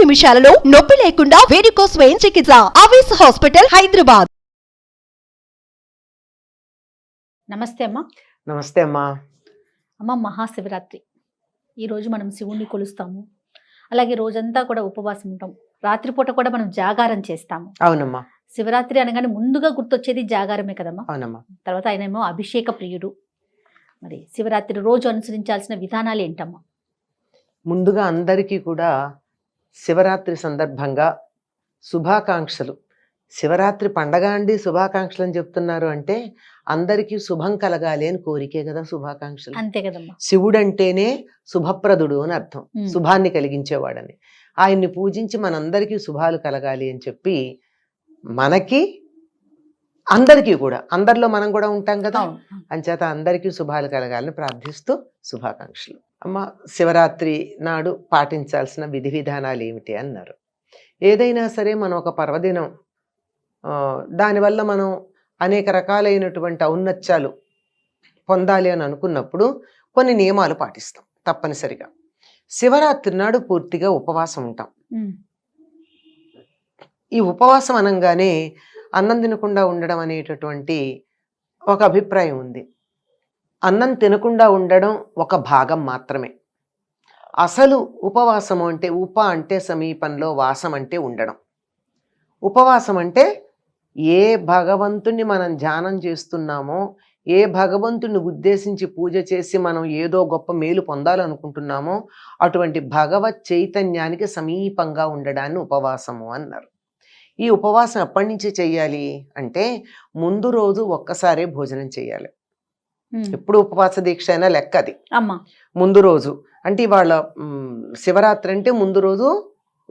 నిమిషాలలో నొప్పి లేకుండా వేడికోస్ వెయిన్ చికిత్స. ఆవేశ హాస్పిటల్, హైదరాబాద్. నమస్తే అమ్మా. నమస్తే అమ్మా. అమ్మ, మహాశివరాత్రి ఈరోజు మనం శివుణ్ణి కొలుస్తాము. అలాగే రోజంతా కూడా ఉపవాసం ఉంటాం. రాత్రిపూట కూడా మనం జాగారం చేస్తాము. అవునమ్మా. శివరాత్రి అనగానే ముందుగా గుర్తొచ్చేది జాగారమే కదమ్మా. అవునమ్మా. తర్వాత ఆయనేమో అభిషేక ప్రియుడు. మరి శివరాత్రి రోజు అనుసరించాల్సిన విధానాలు ఏంటమ్మా? ముందుగా అందరికీ కూడా శివరాత్రి సందర్భంగా శుభాకాంక్షలు. శివరాత్రి పండగ అండి, శుభాకాంక్షలు అని చెప్తున్నారు అంటే అందరికీ శుభం కలగాలి అని కోరికే కదా శుభాకాంక్షలు. అంతే కదమ్మా. శివుడంటేనే శుభప్రదుడు అని అర్థం, శుభాన్ని కలిగించేవాడని. ఆయన్ని పూజించి మనందరికీ శుభాలు కలగాలి అని చెప్పి మనకి అందరికీ కూడా, అందరిలో మనం కూడా ఉంటాం కదా, అంచేత అందరికీ శుభాలు కలగాలని ప్రార్థిస్తూ శుభాకాంక్షలు. అమ్మ, శివరాత్రి నాడు పాటించాల్సిన విధి విధానాలు ఏమిటి అన్నారు. ఏదైనా సరే మనం ఒక పర్వదినం, దానివల్ల మనం అనేక రకాలైనటువంటి ఔన్నత్యాలు పొందాలి అని అనుకున్నప్పుడు కొన్ని నియమాలు పాటిస్తాం తప్పనిసరిగా. శివరాత్రి నాడు పూర్తిగా ఉపవాసం ఉంటాం. ఈ ఉపవాసం అనగానే అన్నం తినకుండా ఉండడం అనేటటువంటి ఒక అభిప్రాయం ఉంది. అన్నం తినకుండా ఉండడం ఒక భాగం మాత్రమే. అసలు ఉపవాసము అంటే అంటే సమీపంలో, వాసం అంటే ఉండడం. ఉపవాసం అంటే ఏ భగవంతుని మనం ధ్యానం చేస్తున్నామో, ఏ భగవంతుని ఉద్దేశించి పూజ చేసి మనం ఏదో గొప్ప మేలు పొందాలనుకుంటున్నామో అటువంటి భగవత్ చైతన్యానికి సమీపంగా ఉండడాన్ని ఉపవాసము అన్నారు. ఈ ఉపవాసం ఎప్పటి నుంచి చెయ్యాలి అంటే ముందు రోజు ఒక్కసారే భోజనం చేయాలి. ఎప్పుడు ఉపవాస దీక్ష అయినా లెక్క అది. ముందు రోజు అంటే ఇవాళ శివరాత్రి అంటే ముందు రోజు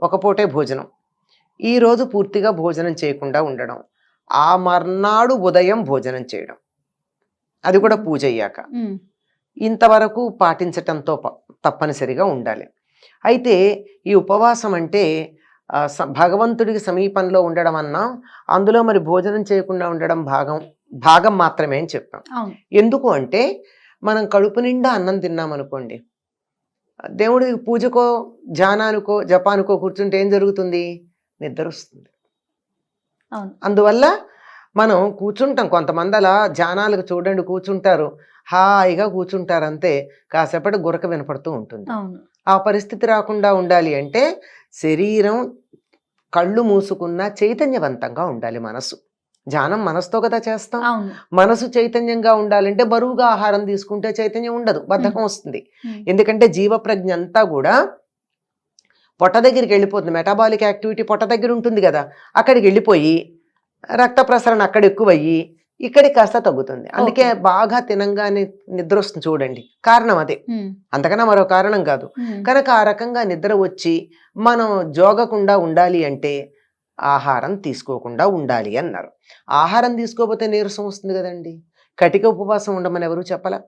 ఒక పూటే భోజనం. ఈ రోజు పూర్తిగా భోజనం చేయకుండా ఉండడం, ఆ మర్నాడు ఉదయం భోజనం చేయడం, అది కూడా పూజ అయ్యాక. ఇంతవరకు పాటించటంతో తప్పనిసరిగా ఉండాలి. అయితే ఈ ఉపవాసం అంటే భగవంతుడికి సమీపంలో ఉండడం అన్నా, అందులో మరి భోజనం చేయకుండా ఉండడం భాగం మాత్రమే అని చెప్పాం. ఎందుకు అంటే మనం కడుపు నిండా అన్నం తిన్నాం అనుకోండి, దేవుడి పూజకో ధ్యానానికో జపానికో కూర్చుంటే ఏం జరుగుతుంది? నిద్ర వస్తుంది. అందువల్ల మనం కూర్చుంటాం. కొంతమంది అలా ధ్యానాలకు చూడండి కూర్చుంటారు, హాయిగా కూర్చుంటారు, అంతే, కాసేపటి గురక వినపడుతూ ఉంటుంది. ఆ పరిస్థితి రాకుండా ఉండాలి అంటే శరీరం కళ్ళు మూసుకున్న చైతన్యవంతంగా ఉండాలి. మనసు ధ్యానం మనసుతో కదా చేస్తాం. మనసు చైతన్యంగా ఉండాలంటే బరువుగా ఆహారం తీసుకుంటే చైతన్యం ఉండదు, బద్ధకం వస్తుంది. ఎందుకంటే జీవప్రజ్ఞ అంతా కూడా పొట్ట దగ్గరికి వెళ్ళిపోతుంది. మెటాబాలిక్ యాక్టివిటీ పొట్ట దగ్గర ఉంటుంది కదా, అక్కడికి వెళ్ళిపోయి రక్త ప్రసరణ అక్కడ ఎక్కువయ్యి ఇక్కడికి కాస్త తగ్గుతుంది. అందుకే బాగా తినంగానే నిద్ర వస్తుంది చూడండి, కారణం అదే, అంతకన్నా మరో కారణం కాదు. కనుక ఆ రకంగా నిద్ర వచ్చి మనం జోగకుండా ఉండాలి అంటే ఆహారం తీసుకోకుండా ఉండాలి అన్నారు. ఆహారం తీసుకోకపోతే నీరసం వస్తుంది కదండి. కటిక ఉపవాసం ఉండమని ఎవరు చెప్పలా.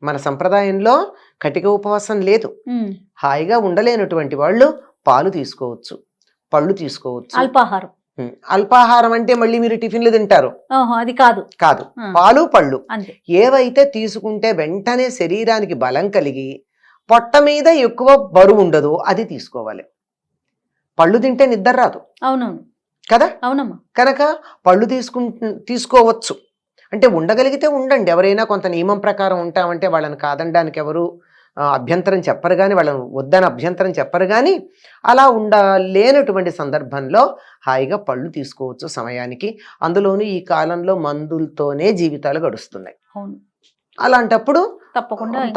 మన సంప్రదాయంలో కటిక ఉపవాసం లేదు. హాయిగా ఉండలేనటువంటి వాళ్ళు పాలు తీసుకోవచ్చు, పళ్ళు తీసుకోవచ్చు. అల్పాహారం అంటే మళ్ళీ మీరు టిఫిన్లు తింటారు, అది కాదు. పాలు పళ్ళు ఏవైతే తీసుకుంటే వెంటనే శరీరానికి బలం కలిగి పొట్ట మీద ఎక్కువ బరువు ఉండదు అది తీసుకోవాలి. పళ్ళు తింటే నిద్ర రాదు. అవునవును కదా. అవునమ్మా. కనుక పళ్ళు తీసుకోవచ్చు. అంటే ఉండగలిగితే ఉండండి. ఎవరైనా కొంత నియమం ప్రకారం ఉంటామంటే వాళ్ళని కాదనడానికి ఎవరు అభ్యంతరం చెప్పరు కానీ, వాళ్ళని వద్దని అభ్యంతరం చెప్పరు కానీ, అలా ఉండలేనటువంటి సందర్భంలో హాయిగా పళ్ళు తీసుకోవచ్చు సమయానికి. అందులోనూ ఈ కాలంలో మందులతోనే జీవితాలు గడుస్తున్నాయి. అలాంటప్పుడు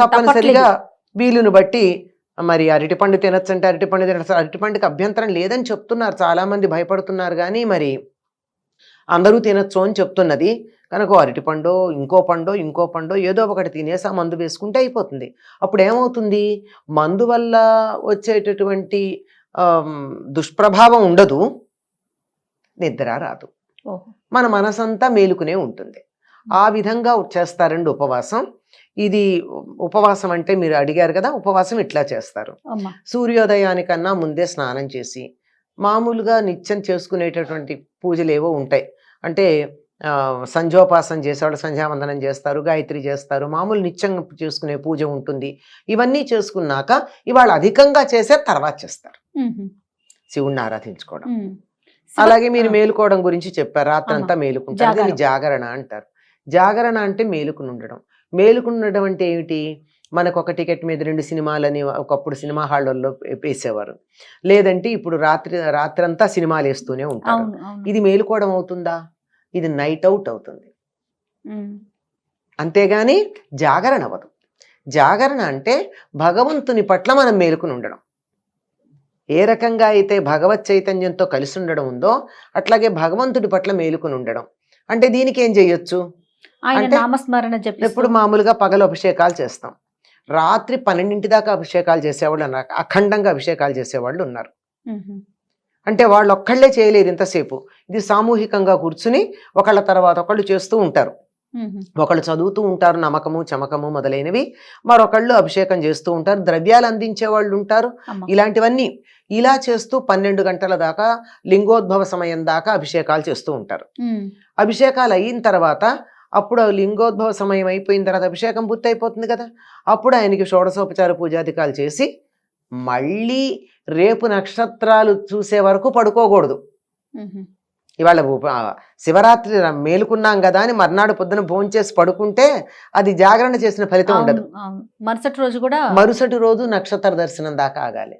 తప్పనిసరిగా వీలును బట్టి మరి అరటిపండు తినచ్చంటే అరటిపండు తినచ్చు. అరటిపండుకి అభ్యంతరం లేదని చెప్తున్నారు, చాలా మంది భయపడుతున్నారు కానీ మరి అందరూ తినచ్చు అని చెప్తున్నది. కనుక అరటిపండో ఇంకో పండో ఏదో ఒకటి తినేసి ఆ మందు వేసుకుంటే అయిపోతుంది. అప్పుడు ఏమవుతుంది? మందు వల్ల వచ్చేటటువంటి దుష్ప్రభావం ఉండదు, నిద్ర రాదు, మన మనసంతా మేలుకునే ఉంటుంది. ఆ విధంగా చేస్తారండి ఉపవాసం. ఇది ఉపవాసం అంటే మీరు అడిగారు కదా, ఉపవాసం ఇట్లా చేస్తారు. సూర్యోదయానికన్నా ముందే స్నానం చేసి మామూలుగా నిత్యం చేసుకునేటటువంటి పూజలు ఏవో ఉంటాయి. అంటే సంధ్యోపాసన చేసేవాళ్ళు సంధ్యావందనం చేస్తారు, గాయత్రి చేస్తారు, మామూలు నిత్యం చేసుకునే పూజ ఉంటుంది. ఇవన్నీ చేసుకున్నాక ఇవాళ అధికంగా చేసే తర్వాత చేస్తారు. మ్మ్. శివుణ్ణి ఆరాధించుకోవడం. మ్మ్. అలాగే మీరు ఆ, మేలుకోవడం గురించి చెప్పారు, రాత్రంతా మేలుకుంటారు, దీన్ని జాగారం. జాగరణ అంటారు. జాగరణ అంటే మేలుకుని ఉండడం. మేలుకుని ఉండడం అంటే ఏమిటి? మనకు ఒక టికెట్ మీద 2 సినిమాలని ఒకప్పుడు సినిమా హాళ్ళల్లో వేసేవారు, లేదంటే ఇప్పుడు రాత్రంతా సినిమాలు వేస్తూనే ఉంటారు. అవును అవును. ఇది మేలుకోవడం అవుతుందా? ఇది నైట్ అవుట్ అవుతుంది, మ్మ్. అంతేగాని జాగరణ అవ్వదు. జాగరణ అంటే భగవంతుని పట్ల మనం మేలుకుని ఉండడం. ఏ రకంగా అయితే భగవత్ చైతన్యంతో కలిసి ఉండడం ఉందో అట్లాగే భగవంతుడి పట్ల మేలుకుని ఉండడం. అంటే దీనికి ఏం చేయొచ్చు ఆయన అంటే నామస్మరణ ఇప్పుడు జపిస్తూ. మామూలుగా పగలు అభిషేకాలు చేస్తాం, రాత్రి 12 దాకా అభిషేకాలు చేసేవాళ్ళు ఉన్నారు, అఖండంగా అభిషేకాలు చేసేవాళ్ళు ఉన్నారు. మ్మ్. అంటే వాళ్ళు ఒక్కళ్ళే చేయలేరు ఇంతసేపు, ఇది సామూహికంగా కూర్చుని ఒకళ్ళ తర్వాత ఒకళ్ళు చేస్తూ ఉంటారు. మ్మ్. ఒకళ్ళు చదువుతూ ఉంటారు, నమకము చమకము మొదలైనవి, మరొకళ్ళు అభిషేకం చేస్తూ ఉంటారు, ద్రవ్యాలు అందించే వాళ్ళు ఉంటారు. అమ్మ. ఇలాంటివన్నీ ఇలా చేస్తూ 12 గంటల దాకా లింగోద్భవ సమయం దాకా అభిషేకాలు చేస్తూ ఉంటారు. మ్మ్. అభిషేకాలు అయిన తర్వాత అప్పుడు లింగోద్భవ సమయం అయిపోయిన తర్వాత అభిషేకం పూర్తి అయిపోతుంది కదా, అప్పుడు ఆయనకి షోడశోపచార పూజాధికాలు చేసి మళ్ళీ రేపు నక్షత్రాలు చూసే వరకు పడుకోకూడదు. మ్మ్. ఇవాళ శివరాత్రి మేలుకున్నాం కదా అని మర్నాడు పొద్దున భోంచేసి పడుకుంటే అది జాగరణ చేసిన ఫలితం ఉండదు. అవును, అవును. మరుసటి రోజు కూడా మరుసటి రోజు నక్షత్ర దర్శనం దాకా ఆగాలి.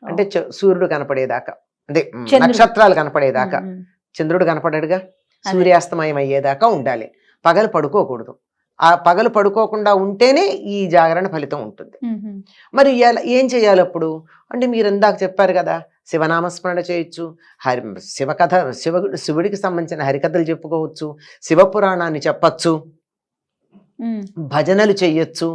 అంటే సూర్యుడు కనపడేదాకా, అదే చంద్రుడు. నక్షత్రాలు కనపడేదాకా, మ్మ్. చంద్రుడు కనపడాడుగా, అదే. సూర్యాస్తమయం అయ్యేదాకా ఉండాలి, పగలు పడుకోకూడదు. ఆ పగలు పడుకోకుండా ఉంటేనే ఈ జాగరణ ఫలితం ఉంటుంది. మ్మ్. మరి ఏం చేయాలి అప్పుడు అంటే మీరు ఇందాక చెప్పారు కదా, శివనామస్మరణ చేయొచ్చు, శివకథ శివుడికి సంబంధించిన హరికథలు చెప్పుకోవచ్చు, శివపురాణాన్ని చెప్పచ్చు, మ్మ్. భజనలు చెయ్యొచ్చు.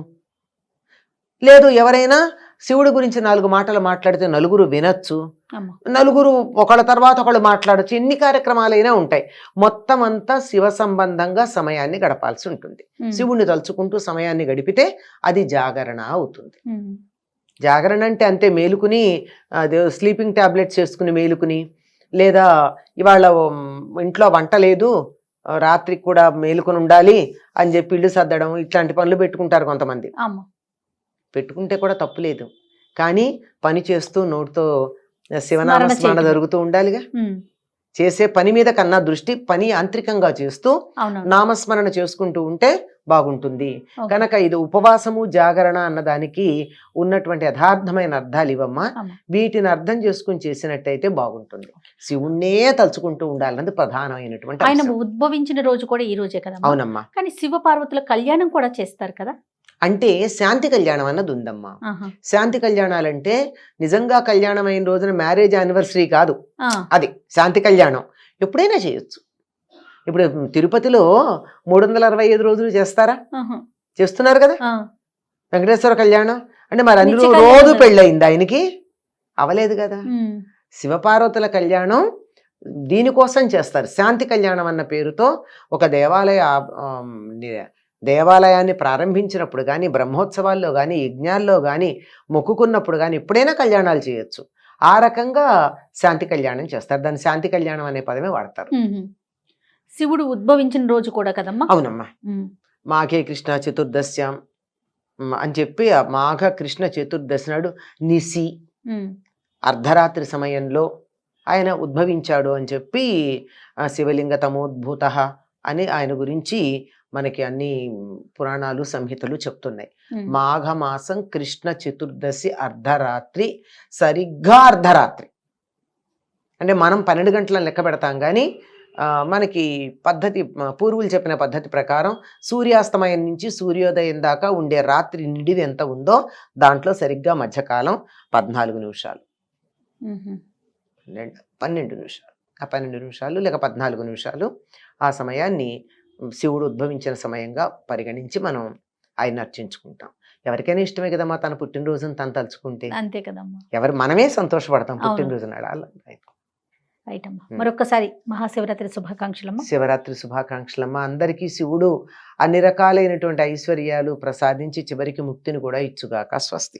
లేదు ఎవరైనా శివుడి గురించి 4 మాటలు మాట్లాడితే నలుగురు వినొచ్చు, అమ్మ. నలుగురు ఒకళ్ళ తర్వాత ఒకళ్ళు మాట్లాడచ్చు, ఎన్ని కార్యక్రమాలైనా ఉంటాయి. మొత్తం అంతా శివ సంబంధంగా సమయాన్ని గడపాల్సి ఉంటుంది. మ్మ్. శివుణ్ణి తలుచుకుంటూ సమయాన్ని గడిపితే అది జాగరణ అవుతుంది. మ్మ్. జాగరణ అంటే అంతే మేలుకుని స్లీపింగ్ టాబ్లెట్స్ చేసుకుని మేలుకుని, లేదా ఇవాళ ఇంట్లో వంట లేదు రాత్రికి కూడా మేలుకుని ఉండాలి అని చెప్పి ఇల్లు సర్దడం ఇట్లాంటి పనులు పెట్టుకుంటారు కొంతమంది. అమ్మ. పెట్టుకుంటే కూడా తప్పు లేదు, కానీ పని చేస్తూ నోటితో శివనామస్మరణ చేయటం. జరుగుతూ ఉండాలిగా. మ్మ్. చేసే పని మీద కన్నా దృష్టి పని యాంత్రికంగా చేస్తూ అవునవును. నామస్మరణ చేసుకుంటూ ఉంటే బాగుంటుంది. ఓకే. కనుక ఇది ఉపవాసము జాగరణ అన్నదానికి ఉన్నటువంటి యథార్థమైన అర్థాలు ఇవమ్మా. అమ్మ. వీటిని అర్థం చేసుకుని చేసినట్టయితే బాగుంటుంది. శివుణ్ణే తలుచుకుంటూ ఉండాలన్నది ప్రధానమైనటువంటి ఆయన అంశం. ఉద్భవించిన రోజు కూడా ఈ రోజే కదా. అవునమ్మా. కానీ శివ పార్వతుల కళ్యాణం కూడా చేస్తారు కదా. అంటే శాంతి కళ్యాణం అన్నది ఉందమ్మా. ఆహా. శాంతి కళ్యాణాలంటే నిజంగా కళ్యాణం అయిన రోజున మ్యారేజ్ యానివర్సరీ కాదు, ఆ. అది శాంతి కళ్యాణం. ఎప్పుడైనా చేయొచ్చు. ఇప్పుడు తిరుపతిలో 365 రోజులు చేస్తారా? ఆహా. చేస్తున్నారు కదా. ఆ. వెంకటేశ్వర కళ్యాణం అంటే మరి అన్ని నిత్య రోజు కళ్యాణం. పెళ్ళయింది ఆయనకి? అవలేదు కదా. మ్మ్. శివపార్వతుల కళ్యాణం దీనికోసం చేస్తారు. శాంతి కళ్యాణం అన్న పేరుతో ఒక దేవాలయాన్ని ప్రారంభించినప్పుడు కానీ, బ్రహ్మోత్సవాల్లో కానీ, యజ్ఞాల్లో కానీ, మొక్కుకున్నప్పుడు కానీ ఎప్పుడైనా కళ్యాణాలు చేయొచ్చు. ఆ రకంగా శాంతి కళ్యాణం చేస్తారు. దాన్ని శాంతి కళ్యాణం అనే పదమే వాడతారు. మ్మ్. శివుడు ఉద్భవించిన రోజు కూడా కదమ్మా. అవునమ్మా. మ్మ్. మాఘే కృష్ణ చతుర్దశ్యాం అని చెప్పి ఆ మాఘ కృష్ణ చతుర్దశి నాడు నిసి మ్మ్. అర్ధరాత్రి సమయంలో ఆయన ఉద్భవించాడు అని చెప్పి శివలింగ తమోద్భూత అని ఆయన గురించి మనకి అన్ని పురాణాలు సంహితలు చెప్తున్నాయి. మ్మ్. మాఘమాసం కృష్ణ చతుర్దశి అర్ధరాత్రి, సరిగ్గా అర్ధరాత్రి అంటే మనం 12 గంటలను లెక్క పెడతాం కానీ మనకి పద్ధతి పూర్వులు చెప్పిన పద్ధతి ప్రకారం సూర్యాస్తమయం నుంచి సూర్యోదయం దాకా ఉండే రాత్రి నిడివి ఎంత ఉందో దాంట్లో సరిగ్గా మధ్యకాలం 14 నిమిషాలు, మ్మ్. 12 నిమిషాలు, ఆ 12 నిమిషాలు లేక 14 నిమిషాలు ఆ సమయాన్ని శివుడు ఉద్భవించిన సమయంగా పరిగణించి మనం ఆయన అర్చించుకుంటాం. ఎవరికైనా ఇష్టమే కదమ్మా తన పుట్టినరోజును తను తలుచుకుంటే. అంతే కదమ్మా. మనమే సంతోషపడతాం అవును. పుట్టినరోజు నాడు. రైట్ అమ్మా. మరొక్కసారి మహాశివరాత్రి శుభాకాంక్షలమ్మా. శివరాత్రి శుభాకాంక్షలమ్మ. అందరికీ శివుడు అన్ని రకాలైనటువంటి ఐశ్వర్యాలు ప్రసాదించి చివరికి ముక్తిని కూడా ఇచ్చుగాక. స్వస్తి.